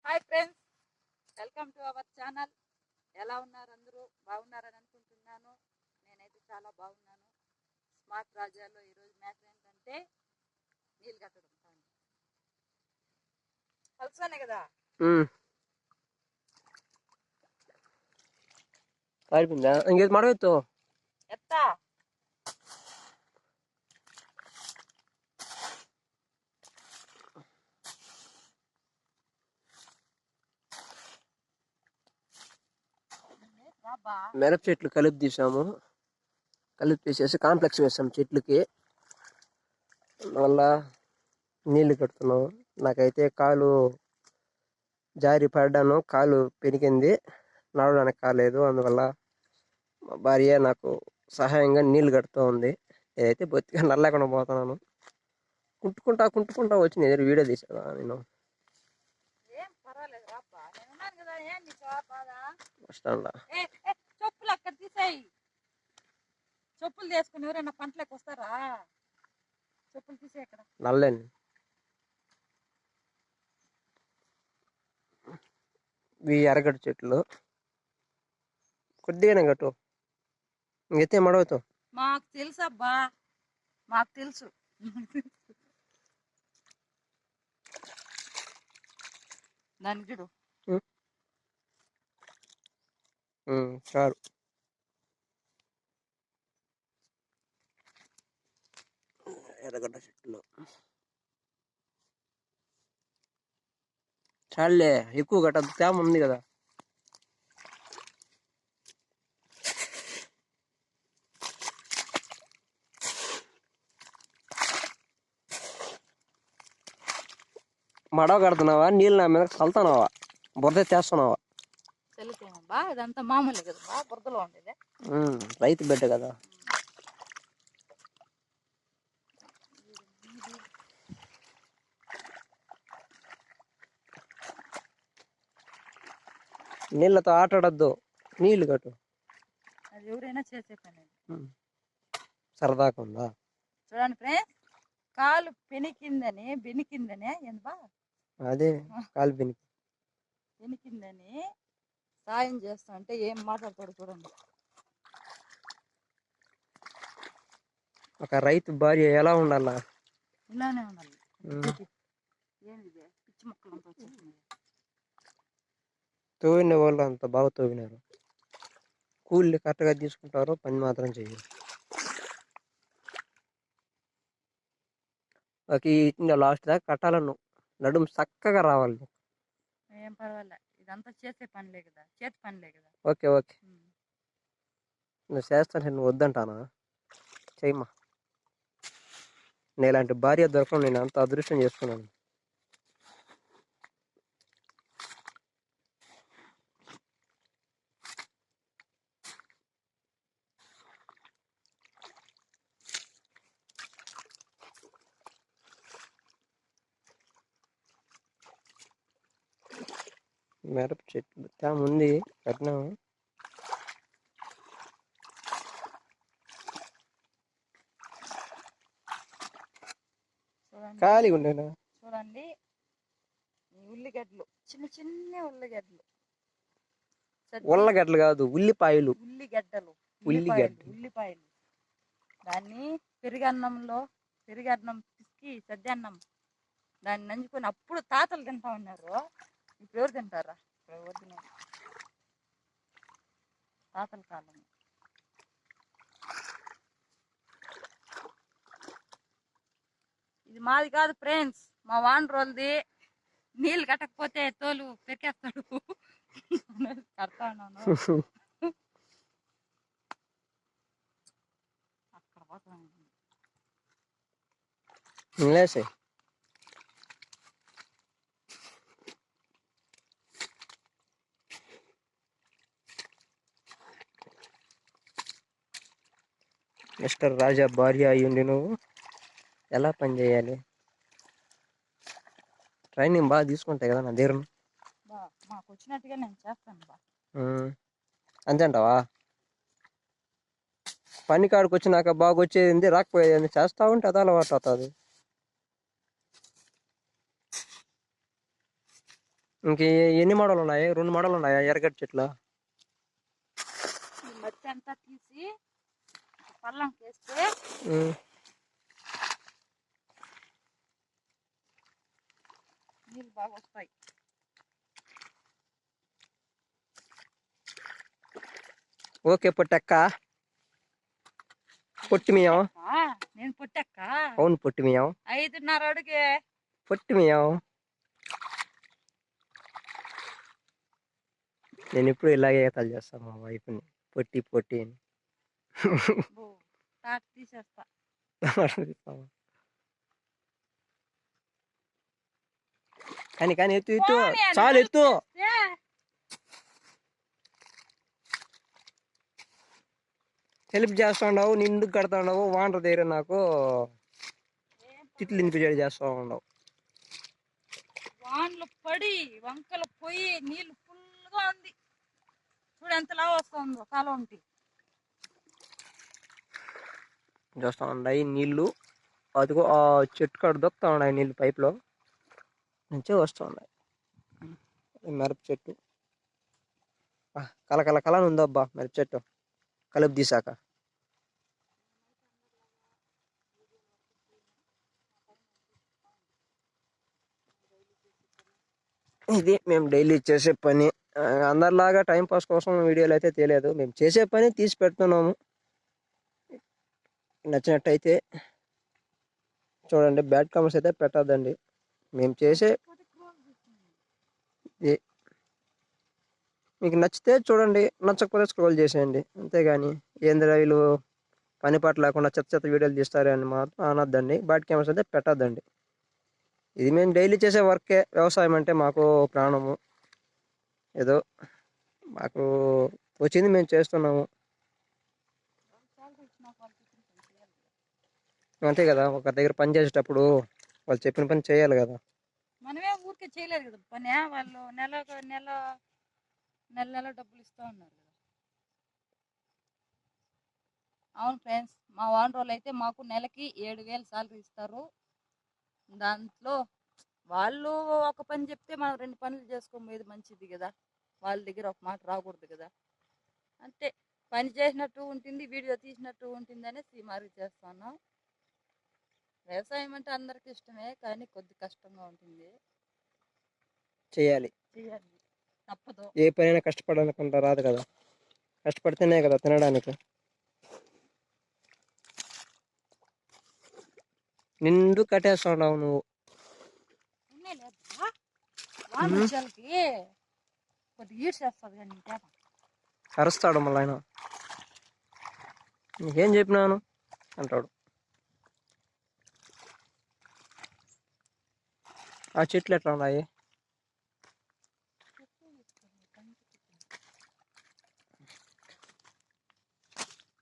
Hi friends, welcome to our channel. ఎలా ఉన్నారు? అందరూ బాగున్నారని అనుకుంటున్నాను. నేనైతే చాలా బాగున్నాను. స్మార్ట్ రాజాలో ఈరోజు మ్యాటర్ ఏంటంటే నీళ్ళు కట్టడం. కలిసానే కదా పారిపోయిందా? ఇంకేది మడవెత్తు ఎత్తా మిరప చెట్లు కలిపి తీసాము. కలిపి తీసేసి కాంప్లెక్స్ వేసాము చెట్లకి. వల్ల నీళ్లు కడుతున్నాము. నాకైతే కాలు జారి పడ్డాను, కాలు పెరిగింది, నడవడానికి కాలేదు. అందువల్ల మా భార్య నాకు సహాయంగా నీళ్లు కడుతూ ఉంది. నేనైతే బొత్తిగా నల్లకుండా పోతున్నాను. కుంటుకుంటా వచ్చి నేను వీడియో తీసాను. నేను చెప్పులు అక్కడ తీసాయి. చెప్పులు తీసుకుని ఎవరైనా పంటలకు వస్తారా? చెప్పులు తీసే అక్కడ నల్లని ఇవి ఎర్రగడ్డ చెట్లు కొద్దిగానే కట్టు. ఇంకైతే మడవతావు. మాకు తెలుసు అబ్బా, మాకు తెలుసు. దాన్ని చూడు. చాలు. ఎర్రగడ్డ చెట్లు చాలే, ఎక్కువ కట్టద్దు, తేమ ఉంది కదా. మడవ కడుతున్నావా? నీళ్ళు నా మీద చల్లుతున్నావా? బురద చేస్తున్నావా? చల్లుతామబ్బా, ఇదంతా మామూలే కదా, బురదలో ఉండేది. రైతు బిడ్డ కదా. నీళ్ళతో ఆటాడద్దు, నీళ్లు కట్టు. అది ఎవరైనా చేసే పని. సరదాగా ఉందా? చూడండి ఫ్రెండ్స్, కాలు బెనికిందని ఏంబా, అదే కాలు బెనికిందని సాయం చేస్తా అంటే ఏం మాట్లాడతాడు చూడండి. ఒక రైతు భార్య ఎలా ఉండాలా? ఇలానే ఉండాలి. ఏంది పిచ్చి మొక్కలు అంతా వచ్చేస్తున్నాయి. తోవిన వాళ్ళు అంత బాగా తోవినారు. కూలి కరెక్ట్గా తీసుకుంటారు, పని మాత్రం చెయ్యరు. లాస్ట్ దాకా కట్టాలను, నడుము చక్కగా రావాలి. ఏం పర్వాలే, ఇదంతా చేసే పనిలే కదా, చేతి పనిలే కదా. ఓకే నువ్వు చేస్తాను, నువ్వు వద్దంటానా? చెయ్యమ్మా. నేను ఇలాంటి భార్య దొరకడం నేను అంత అదృష్టం చేసుకున్నాను. మిరప చెట్లు తేమ ఉంది, కట్టినాము. ఖాళీగా ఉండేనా? చూడండి, ఉల్లిగడ్డలు, చిన్న ఉల్లిగడ్డలు. ఉల్లగడ్డలు కాదు, ఉల్లిపాయలు. ఉల్లిపాయలు. దాన్ని పెరుగన్నం పిసికి సద్దన్నం దాన్ని నంచుకొని అప్పుడు తాతలు తింటా ఉన్నారు. ఇప్పుడు ఎవరు తింటారా? తాతల కాలం. ఇది మాది కాదు ఫ్రెండ్స్, మా వాన్ రోజుది. నీళ్ళు కట్టకపోతే తోలు పెరికేస్తాడు. కడతా ఉన్నాను. అక్కడ పోతాను. మిస్టర్ రాజా భార్య అయ్యుండి నువ్వు ఎలా పని చేయాలి? ట్రైనింగ్ బాగా తీసుకుంటాయి కదా నా దగ్గర. మాకు వచ్చినట్టుగా నేను చేస్తాను బా. అంతే అంటావా? పని కాడికి వచ్చినాక బాగా వచ్చేది రాకపోయేది చేస్తా ఉంటే అది అలవాటు అవుతుంది. ఇంక ఎన్ని మోడల్ ఉన్నాయి? 2 మోడల్ ఉన్నాయా ఎర్రగడ్డ చెట్లు? ఈ మట్టి అంతా తీసి పల్లంకి వేస్తే నీళ్ళు బాగా వస్తాయి. ఓకే పొట్టక్క. పొట్టి మియాం. నేను పొట్టక్క. అవును పొట్టి మియాం. 5.5 అడుగే పొట్టి మియాం. నేను ఇప్పుడు ఇలాగే ఏతాలు చేస్తాను మా వైఫ్ని పొట్టి పొట్టి అని. తీసేస్తా. కానీ ఎత్తు ఎత్తు చాలు ఎత్తు. హెల్ప్ చేస్తాండవు, నిండుకు కడతాండవు, వాంటర్ దగ్గర నాకు తిట్లు నింపి చేస్తా ఉండవు. వాన్లు పడి వంకలు పోయి నీళ్లు ఫుల్గా ఉంది. చూడు ఎంతలా వస్తుందో కాలం ఉంటే చేస్తా ఉన్నాయి నీళ్లు. అదిగో ఆ చెట్టు కాడ దొక్కుతా ఉన్నాయి నీళ్ళు పైప్లో నుంచే వస్తూ ఉన్నాయి. మిరప చెట్టు కల కల కల ఉందబ్బా మిరప చెట్టు కలుపు తీసాక. ఇది మేము డైలీ చేసే పని. అందరిలాగా టైంపాస్ కోసం వీడియోలు అయితే తెలియదు, మేము చేసే పని తీసి పెడుతున్నాము. నచ్చినట్టయితే చూడండి, బ్యాడ్ కామెంట్స్ అయితే పెట్టద్దండి. మేము చేసే మీకు నచ్చితే చూడండి, నచ్చకపోతే స్క్రోల్ చేసేయండి. అంతేగాని ఏందిరా వీళ్ళు పని పాట లేకుండా చెత్త చెత్త వీడియోలు తీస్తారు అని మాత్రం అనొద్దండి. బ్యాడ్ కామెంట్స్ అయితే పెట్టద్దండి. ఇది మేము డైలీ చేసే వర్కే. వ్యవసాయం అంటే మాకు ప్రాణము. ఏదో మాకు వచ్చింది మేము చేస్తున్నాము, అంతే కదా. ఒక దగ్గర పని చేసేటప్పుడు వాళ్ళు చెప్పిన పని చేయాలి కదా. మనమే ఊరికే చేయలేదు కదా పని. వాళ్ళు నెల డబ్బులు ఇస్తూ ఉన్నారు కదా. అవును ఫ్రెండ్స్, మా ఓనర్ అయితే మాకు నెలకి 7,000 సాలరీ ఇస్తారు. దాంట్లో వాళ్ళు ఒక పని చెప్తే మనం 2 పనులు చేసుకోబోయేది మంచిది కదా. వాళ్ళ దగ్గర ఒక మాట రాకూడదు కదా. అంతే, పని చేసినట్టు ఉంటుంది, వీడియో తీసినట్టు ఉంటుంది అనేసి మార్పు చేస్తున్నాం. వ్యవసాయం అంటే అందరికి ఇష్టమే, కానీ కొద్ది కష్టంగా ఉంటుంది. చేయాలి తప్పదు. ఏ పనైనా కష్టపడాలనుకుంటా రాదు కదా. కష్టపడితేనే కదా తినడానికి. నిండు కట్టేస్తున్నావు నువ్వు. అరుస్తాడు మళ్ళీ ఆయన. నీకేం చెప్పినాను అంటాడు. ఆ చెట్లు ఎట్లా ఉన్నాయి?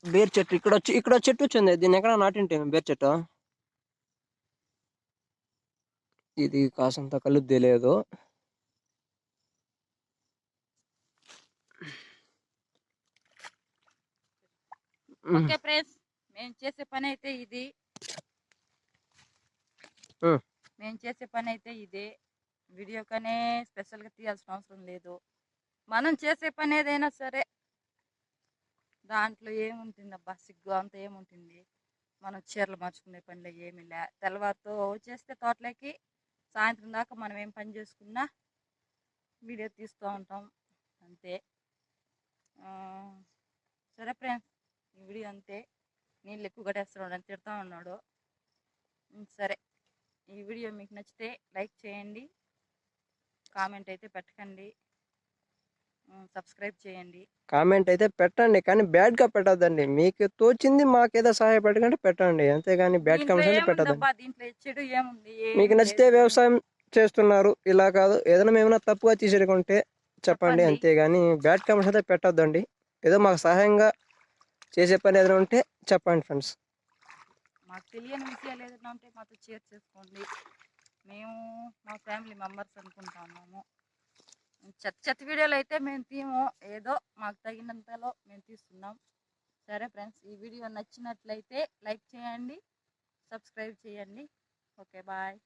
బేర్ చెట్టు ఇక్కడ చెట్టు వచ్చింది. దీన్ని ఎక్కడ నాటింటే బేర్ చెట్టు. ఇది కాసంత కలుపు తెలియదు. ఓకే ఫ్రెండ్స్, మేము చేసే పని అయితే ఇది. వీడియో కానీ స్పెషల్గా తీయాల్సిన అవసరం లేదు. మనం చేసే పని ఏదైనా సరే దాంట్లో ఏముంటుంది అబ్బా, సిగ్గు అంత ఏముంటుంది. మనం చీరలు మార్చుకునే పనిలో ఏమి లే. తెల్లవారితో వచ్చేస్తే తోటలోకి, సాయంత్రం దాకా మనం ఏం పని చేసుకున్నా వీడియో తీస్తూ ఉంటాం, అంతే. సరే ఫ్రెండ్స్, ఈ వీడియో అంతే. నీళ్ళు ఎక్కువ కట్టేస్తున్నాడు అని తిడతా ఉన్నాడు. సరే, ఈ వీడియో మీకు నచ్చితే లైక్ చేయండి, కామెంట్ అయితే పెట్టకండి, సబ్స్క్రైబ్ చేయండి. కామెంట్ అయితే పెట్టండి, కానీ బ్యాడ్గా పెట్టద్దండి. మీకు తోచింది మాకేదో సహాయపడకండి పెట్టండి, అంతేగాని బ్యాడ్ కామెంట్స్ అయితే పెట్టద్దండి. మీకు నచ్చితే వ్యవసాయం చేస్తున్నారు ఇలా కాదు, ఏదైనా మేమైనా తప్పుగా తీసేడుకుంటే చెప్పండి, అంతేగాని బ్యాడ్ కామెంట్స్ అయితే పెట్టద్దండి. ఏదో మాకు సహాయంగా చేసే పని ఏదైనా ఉంటే చెప్పండి ఫ్రెండ్స్. మాకు తెలియని విషయాలు ఏదైనా ఉంటే మాతో షేర్ చేసుకోండి. మేము మా ఫ్యామిలీ మెంబర్స్ అనుకుంటున్నాము. చెత్త వీడియోలు అయితే మేము తీము, ఏదో మాకు తగినంతలో మేము తీస్తున్నాం. సరే ఫ్రెండ్స్, ఈ వీడియో నచ్చినట్లయితే లైక్ చేయండి, సబ్స్క్రైబ్ చేయండి. Okay, bye.